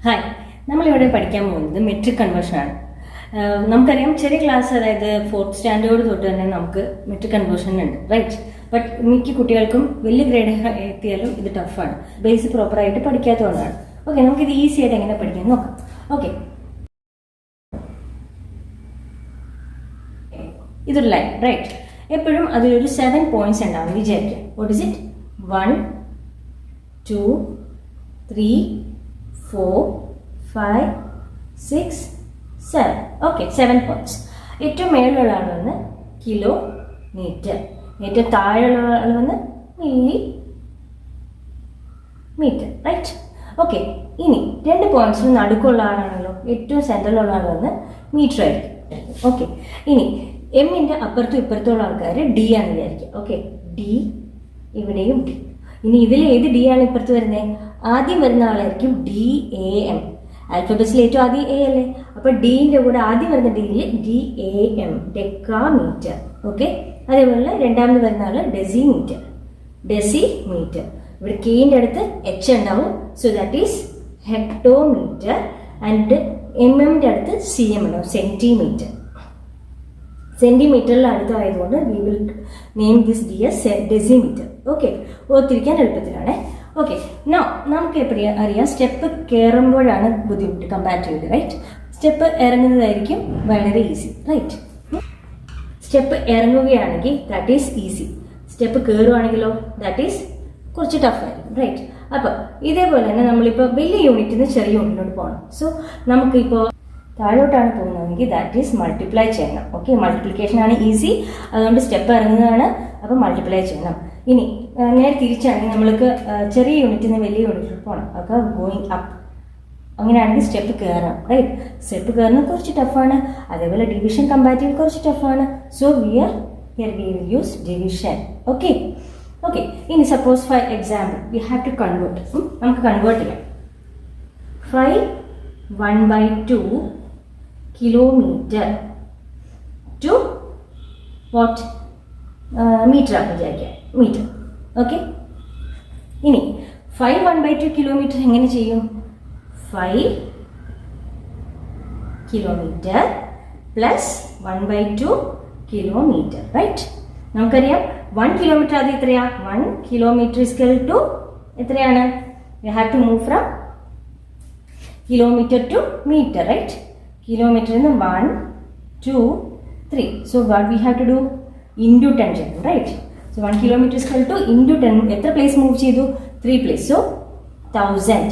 Hi, നമ്മളിവിടെ പഠിക്കാൻ പോകുന്നത് മെട്രിക് കൺവേർഷനാണ്. നമുക്കറിയാം ചെറിയ ക്ലാസ്, അതായത് 4th സ്റ്റാൻഡേർഡ് തൊട്ട് തന്നെ നമുക്ക് മെട്രിക് കൺവേർഷൻ ഉണ്ട്, റൈറ്റ്? ബട്ട് മിക്ക കുട്ടികൾക്കും വലിയ ഗ്രേഡ് എത്തിയാലും ഇത് ടഫാണ്, ബേസ് പ്രോപ്പറായിട്ട് പഠിക്കാത്തതുകൊണ്ടാണ്. ഓക്കെ, നമുക്കിത് ഈസി ആയിട്ട് എങ്ങനെ പഠിക്കാൻ നോക്കാം. ഓക്കെ, ഇതൊരു ലൈൻ, റൈറ്റ്? എപ്പോഴും അതിലൊരു 7 പോയിന്റ്സ് ഉണ്ടാവും വിചാരിക്കാം. What is it? 1 2 3 4 5 6 7. Okay, 7 points. ഏറ്റവും മേളിലുള്ള ആൾ വന്ന് കിലോമീറ്റർ, ഏറ്റവും താഴെയുള്ള ആൾ വന്ന് മില്ലി മീറ്റർ, റൈറ്റ്? ഓക്കെ, ഇനി 2 പോയിന്റ്സിന് നടുക്കുള്ള ആളാണല്ലോ, ഏറ്റവും സെൻറ്ററിലുള്ള ആൾ വന്ന് മീറ്റർ ആയിരിക്കും. ഓക്കെ, ഇനി എമ്മിൻ്റെ അപ്പുറത്തും ഇപ്പുറത്തുള്ള ആൾക്കാർ ഡി ആണ് വിചാരിക്കുക. ഓക്കെ, ഡി, ഇവിടെയും ഡി. ഇനി ഇതിൽ ഏത് ഡി ആണ് ഇപ്പുറത്ത് വരുന്നത്? ആദ്യം വരുന്ന ആളായിരിക്കും ഡി എ എം. ആൽഫബറ്റ്സിൽ ഏറ്റവും ആദ്യം എ അല്ലേ, അപ്പോൾ ഡീൻ്റെ കൂടെ ആദ്യം വരുന്ന ഡിയിൽ D A M, decametre. Okay, അതേപോലെ രണ്ടാമത് വരുന്ന ആൾ ഡെസിമീറ്റർ, ഡെസിമീറ്റർ. ഇവിടെ കെയിൻ്റെ അടുത്ത് എച്ച് ഉണ്ടാവും, so that is hectometre. And M എമ്മിൻ്റെ അടുത്ത് സി എം ഉണ്ടാവും, സെൻറ്റിമീറ്റർ. സെൻറ്റിമീറ്ററിൽ അടുത്തായതുകൊണ്ട് we will name this D S decimetre. Okay, ഓർത്തിരിക്കാൻ എളുപ്പത്തിലാണ്. ഓക്കെ, നോ നമുക്ക് എപ്പോഴും അറിയാം, സ്റ്റെപ്പ് കയറുമ്പോഴാണ് ബുദ്ധിമുട്ട് കമ്പാരിറ്റീവ്ലി, റൈറ്റ്? സ്റ്റെപ്പ് ഇറങ്ങുന്നതായിരിക്കും വളരെ ഈസി, റൈറ്റ്? സ്റ്റെപ്പ് ഇറങ്ങുകയാണെങ്കിൽ ദാറ്റ് ഈസ് ഈസി, സ്റ്റെപ്പ് കയറുവാണെങ്കിലോ ദാറ്റ് ഈസ് കുറച്ച് ടഫായിരിക്കും, റൈറ്റ്? അപ്പോൾ ഇതേപോലെ തന്നെ നമ്മളിപ്പോൾ വലിയ യൂണിറ്റിൽ നിന്ന് ചെറിയ യൂണിറ്റിനോട് പോകണം. സോ നമുക്കിപ്പോൾ താഴോട്ടാണ് പോകുന്നതെങ്കിൽ ദാറ്റ് ഈസ് മൾട്ടിപ്ലൈ ചെയ്യണം. ഓക്കെ, മൾട്ടിപ്ലിക്കേഷൻ ആണ് ഈസി, അതുകൊണ്ട് സ്റ്റെപ്പ് ഇറങ്ങുന്നതാണ്, അപ്പോൾ മൾട്ടിപ്ലൈ ചെയ്യണം. ഇനി നേരെ തിരിച്ചാണെങ്കിൽ നമ്മൾക്ക് ചെറിയ യൂണിറ്റിൽ നിന്ന് വലിയ യൂണിറ്റിൽ പോകണം, അപ്പോൾ ഗോയിങ് അപ്പ്. അങ്ങനെയാണെങ്കിൽ സ്റ്റെപ്പ് കയറണം, റൈറ്റ്? സ്റ്റെപ്പ് കയറുന്നത് കുറച്ച് ടഫാണ്, അതേപോലെ ഡിവിഷൻ കമ്പാരിറ്റീവ് കുറച്ച് ടഫാണ്. So we will use division. Okay, okay. ഇനി suppose for example we have to convert. നമുക്ക് കൺവേർട്ട് ചെയ്യാം. 5 1/2 കിലോമീറ്റർ ടു വാട്ട് മീറ്റർ ആണ് വിചാരിക്കുക, മീറ്റർ. ഓക്കെ, ഇനി 5 1/2 കിലോമീറ്റർ എങ്ങനെ ചെയ്യും? 5 കിലോമീറ്റർ പ്ലസ് 1/2 കിലോമീറ്റർ, റൈറ്റ്? നമുക്കറിയാം 1 കിലോമീറ്റർ അത് എത്രയാ? 1 കിലോമീറ്റർ ഇസ്ക്വൽ ടു എത്രയാണ്? You have to move from kilometre to metre, right? കിലോമീറ്ററിൽ നിന്ന് 1 2 3. So what we have to do? Into 10 ചെയ്യണം, right? So 1 kilometre is equal to into 10. എത്ര പ്ലേസ് മൂവ് ചെയ്തു? 3 place. So 1000.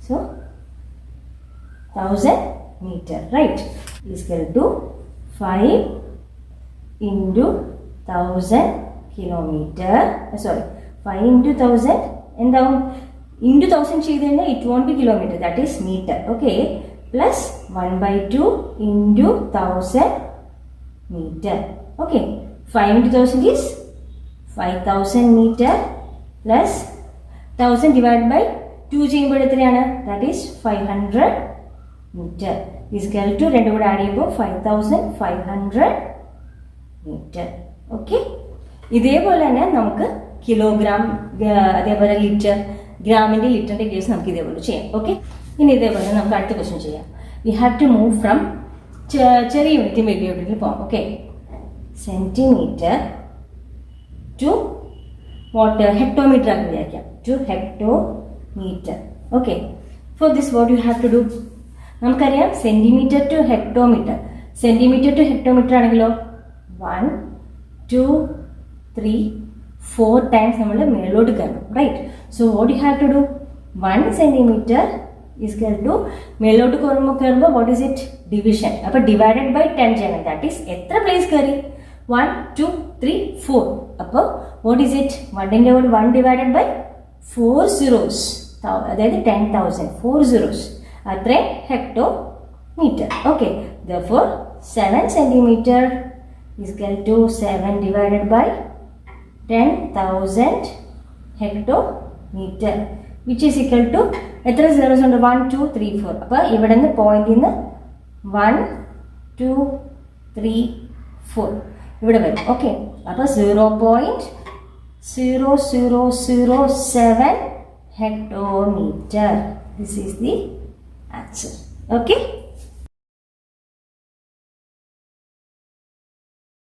So 1000 metre, right? Is equal to 5 into 1000 kilometre. Sorry, 5 into 1000 എന്താവും? Into 1000 ചെയ്ത് കഴിഞ്ഞാൽ it won't be kilometre, that is metre. Okay, plus 1/2 into 1000 meter. Okay, 5 into 1000 is 5000 meter plus 1000 divided by 2 ചെയ്യുമ്പോൾ എത്രയാണ്? That is 500 meter is equal to രണ്ടും കൂടെ add ചെയ്യുമ്പോൾ 5500 meter. Okay, ഇതേപോലെ തന്നെ നമുക്ക് കിലോഗ്രാം, അതേപോലെ ലിറ്റർ, ഗ്രാമിൻ്റെ ലിറ്ററിൻ്റെ കേസ് നമുക്ക് ഇതേപോലെ ചെയ്യാം. ഓക്കെ, ഇനി ഇതേപോലെ നമുക്ക് അടുത്ത ക്വസ്റ്റ്യൻ ചെയ്യാം. We have to move from ചെറിയ യൂണിറ്റ് വലിയ യൂണിറ്റിൽ പോകാം. Okay, centimetre to what? Hectometre ആക്കി വിചാരിക്കാം, to hectometre. Okay, for this what you have to do? നമുക്കറിയാം centimetre to hectometre. Centimetre to hectometre ആണെങ്കിലോ 1 2 3 4 ടൈംസ് നമ്മൾ മേലോട്ട് കയറണം, right? So what you have to do? 1 centimetre equal to മേലോട്ട് കയറുമ്പോൾ what is it? Division. അപ്പോൾ divided by 10 ചെയ്യണം, that is എത്ര പ്ലേസ് കയറി? 1 2 3 4. അപ്പോൾ വാട്ട് ഈസ് ഇറ്റ്? 1ൻ്റെ കൂടെ 1 ഡിവൈഡഡ് ബൈ 4 zeros, അതായത് 10,000. 4 zeros അത്രയും hectometre. Okay, therefore 7 centimetre equal to 7 divided by 10,000 hectometre, which is equal to എത്ര സീറോസ് ഉണ്ട്? 1 2 3 4. അപ്പോൾ ഇവിടെ നിന്ന് പോയിന്റിൽ നിന്ന് 1 2 3 4 ഇവിടെ വരും. ഓക്കെ, അപ്പോൾ 0.0007 hectometer. This is the answer. Okay.